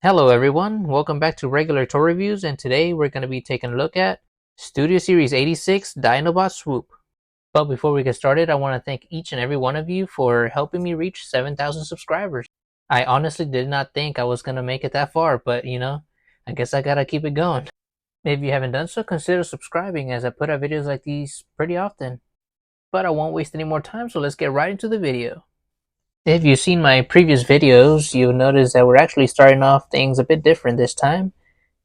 Hello everyone, welcome back to regular toy reviews, and today we're going to be taking a look at Studio Series 86 Dinobot Swoop. But before we get started, I want to thank each and every one of you for helping me reach 7,000 subscribers. I honestly did not think I was going to make it that far, but I guess I gotta keep it going. If you haven't done so, consider subscribing as I put out videos like these pretty often. But I won't waste any more time, so let's get right into the video. If you've seen my previous videos, you'll notice that we're actually starting off things a bit different this time.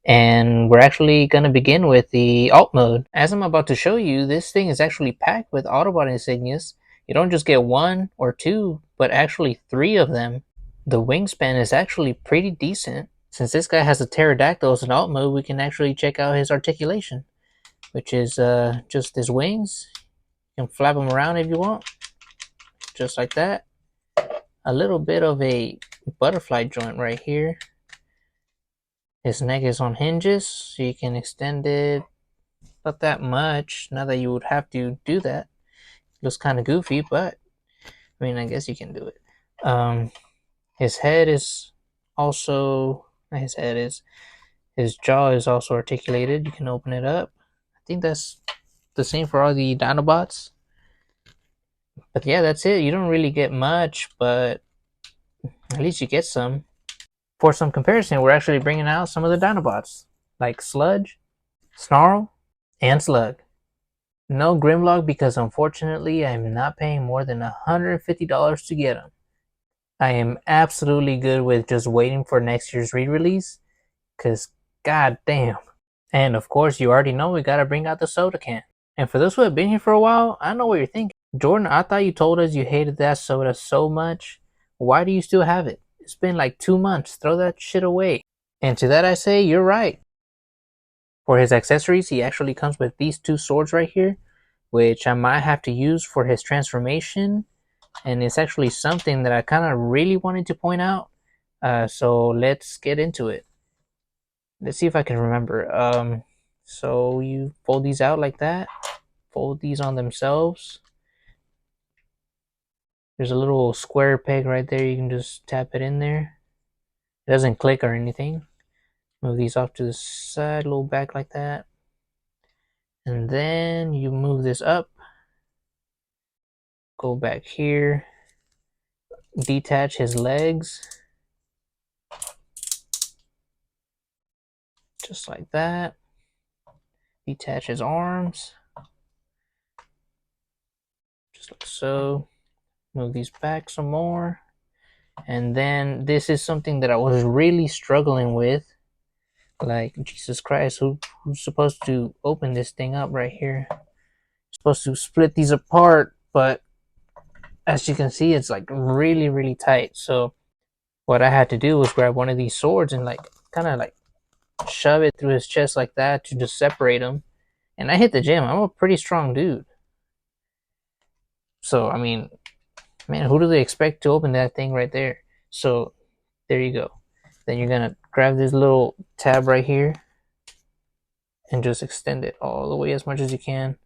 And we're actually going to begin with the alt mode. As I'm about to show you, this thing is actually packed with Autobot insignias. You don't just get one or two, but actually three of them. The wingspan is actually pretty decent. Since this guy has a pterodactyl as an alt mode, we can actually check out his articulation, which is just his wings. You can flap them around if you want, just like that. A little bit of a butterfly joint right here. His neck is on hinges, so you can extend it, not that much. Not that you would have to do that. It looks kind of goofy, but I mean, I guess you can do it. His head is also, his head is, his jaw is also articulated. You can open it up. I think that's the same for all the Dinobots. But yeah, that's it. You don't really get much, but at least you get some. For some comparison, we're actually bringing out some of the Dinobots, like Sludge, Snarl, and Slug. No Grimlock because unfortunately I am not paying more than $150 to get them. I am absolutely good with just waiting for next year's re-release, cause god damn. And of course you already know we gotta bring out the soda can. And for those who have been here for a while, I know what you're thinking. Jordan, I thought you told us you hated that soda so much. Why do you still have it? It's been like 2 months. Throw that shit away. And to that I say, you're right. For his accessories, he actually comes with these two swords right here, which I might have to use for his transformation. And it's actually something that I kind of really wanted to point out. So let's get into it. Let's see if I can remember. So you fold these out like that. Fold these on themselves. There's a little square peg right there. You can just tap it in there. It doesn't click or anything. Move these off to the side, a little back like that. And then you move this up. Go back here. Detach his legs. Just like that. Detach his arms. Just like so. Move these back some more. And then this is something that I was really struggling with. Like, Jesus Christ, who's supposed to open this thing up right here? Supposed to split these apart, but as you can see, it's like really, really tight. So what I had to do was grab one of these swords and like kind of like shove it through his chest like that to just separate him. And I hit the gym. I'm a pretty strong dude. So, I mean, man, who do they expect to open that thing right there? So, there you go. Then you're going to grab this little tab right here and just extend it all the way as much as you can.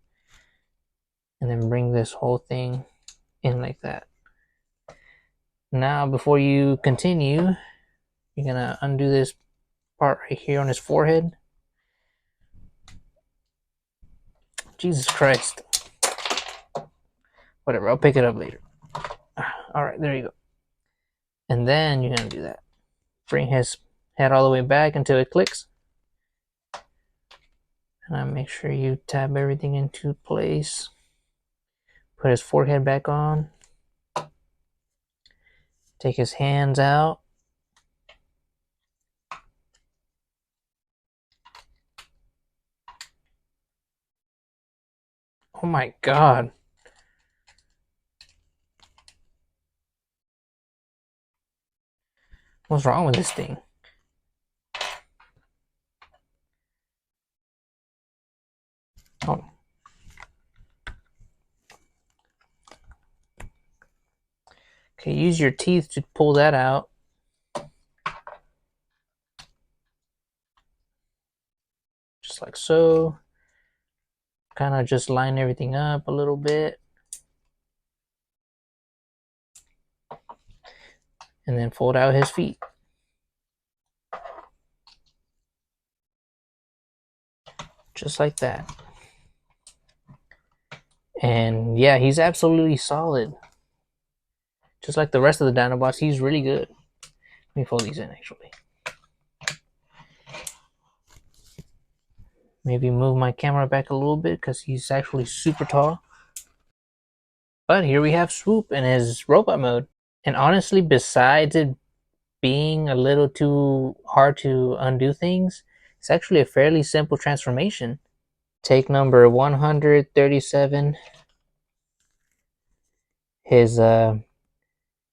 And then bring this whole thing in like that. Now, before you continue, you're going to undo this part right here on his forehead. Jesus Christ. Whatever, I'll pick it up later. Alright, there you go. And then you're going to do that. Bring his head all the way back until it clicks. And make sure you tab everything into place. Put his forehead back on. Take his hands out. Oh my god. What's wrong with this thing? Oh. Okay, use your teeth to pull that out. Just like so. Kind of just line everything up a little bit. And then fold out his feet. just like that. And yeah, he's absolutely solid. Just like the rest of the Dinobots, he's really good. Let me fold these in actually. Maybe move my camera back a little bit because he's actually super tall. But here we have Swoop in his robot mode. And honestly, besides it being a little too hard to undo things, it's actually a fairly simple transformation. Take number 137. His head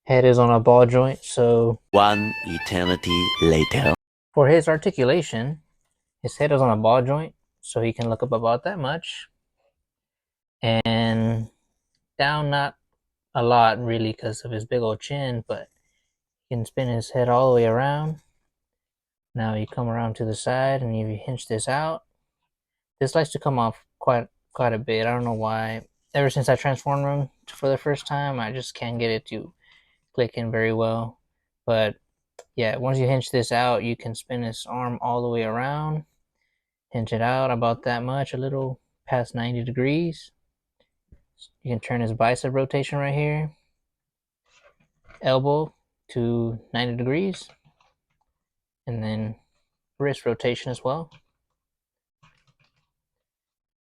is on a ball joint, so one eternity later. For his articulation, his head is on a ball joint, so he can look up about that much. And down not a lot really because of his big old chin, but he can spin his head all the way around. Now you come around to the side and you hinge this out. This likes to come off quite a bit. I don't know why. Ever since I transformed him for the first time, I just can't get it to click in very well. But yeah, once you hinge this out, you can spin his arm all the way around. Hinge it out about that much, a little past 90 degrees. You can turn his bicep rotation right here. Elbow to 90 degrees. And then wrist rotation as well.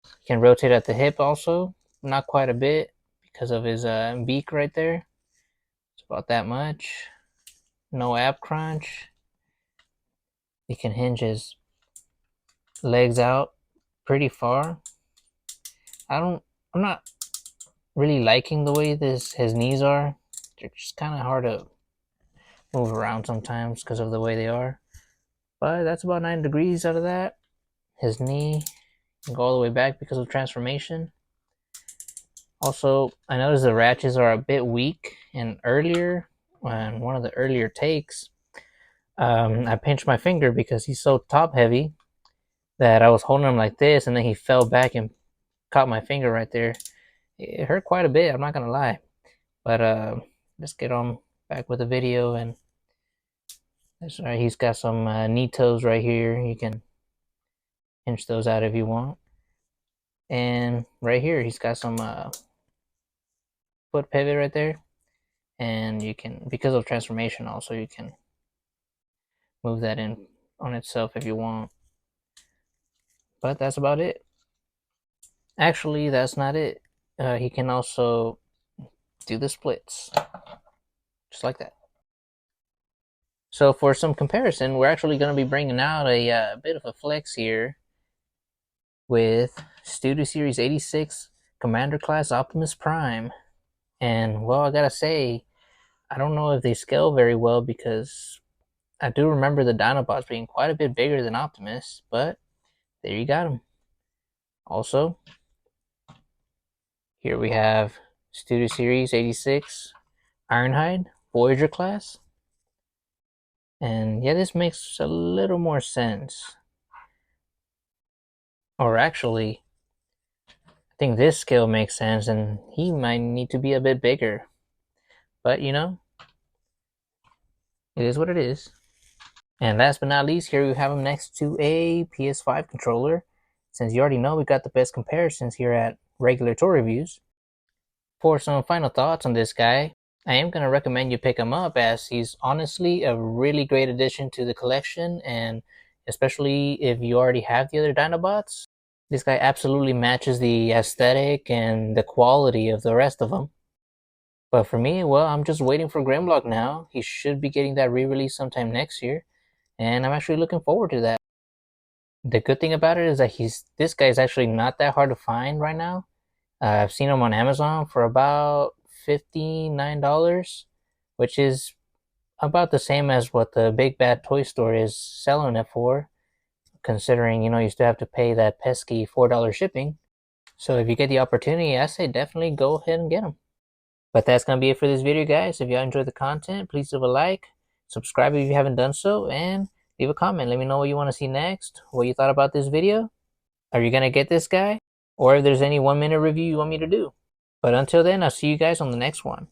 You can rotate at the hip also. Not quite a bit because of his beak right there. It's about that much. No ab crunch. You can hinge his legs out pretty far. I'm not really liking the way his knees are. They're just kind of hard to move around sometimes because of the way they are. But that's about 9 degrees out of that. His knee can go all the way back because of transformation. Also, I noticed the ratchets are a bit weak, and earlier, on one of the earlier takes, I pinched my finger because he's so top heavy that I was holding him like this, and then he fell back and caught my finger right there. It hurt quite a bit, I'm not gonna lie. But let's get on back with the video. And that's right, he's got some knee toes right here. You can pinch those out if you want. And right here, he's got some foot pivot right there. And you can, because of transformation also, you can move that in on itself if you want. But that's about it. Actually, that's not it. He can also do the splits, just like that. So for some comparison, we're actually going to be bringing out a bit of a flex here with Studio Series 86 Commander Class Optimus Prime. And well, I gotta say, I don't know if they scale very well because I do remember the Dinobots being quite a bit bigger than Optimus, but there you got him. Also, here we have Studio Series 86 Ironhide Voyager class. And yeah, this makes a little more sense. Or actually, I think this scale makes sense and he might need to be a bit bigger. But you know, it is what it is. And last but not least, here we have him next to a PS5 controller. Since you already know we got the best comparisons here at Regular Toy Reviews. For some final thoughts on this guy, I am going to recommend you pick him up as he's honestly a really great addition to the collection, and especially if you already have the other Dinobots, this guy absolutely matches the aesthetic and the quality of the rest of them. But for me, well, I'm just waiting for Grimlock now. He should be getting that re-release sometime next year, and I'm actually looking forward to that. The good thing about it is that this guy is actually not that hard to find right now. I've seen him on Amazon for about $59, which is about the same as what the Big Bad Toy Store is selling it for, considering, you know, you still have to pay that pesky $4 shipping. So if you get the opportunity, I say definitely go ahead and get them. But that's going to be it for this video, guys. If y'all enjoyed the content, please leave a like, subscribe if you haven't done so, and leave a comment. Let me know what you want to see next, what you thought about this video. Are you going to get this guy? Or if there's any 1-minute review you want me to do. But until then, I'll see you guys on the next one.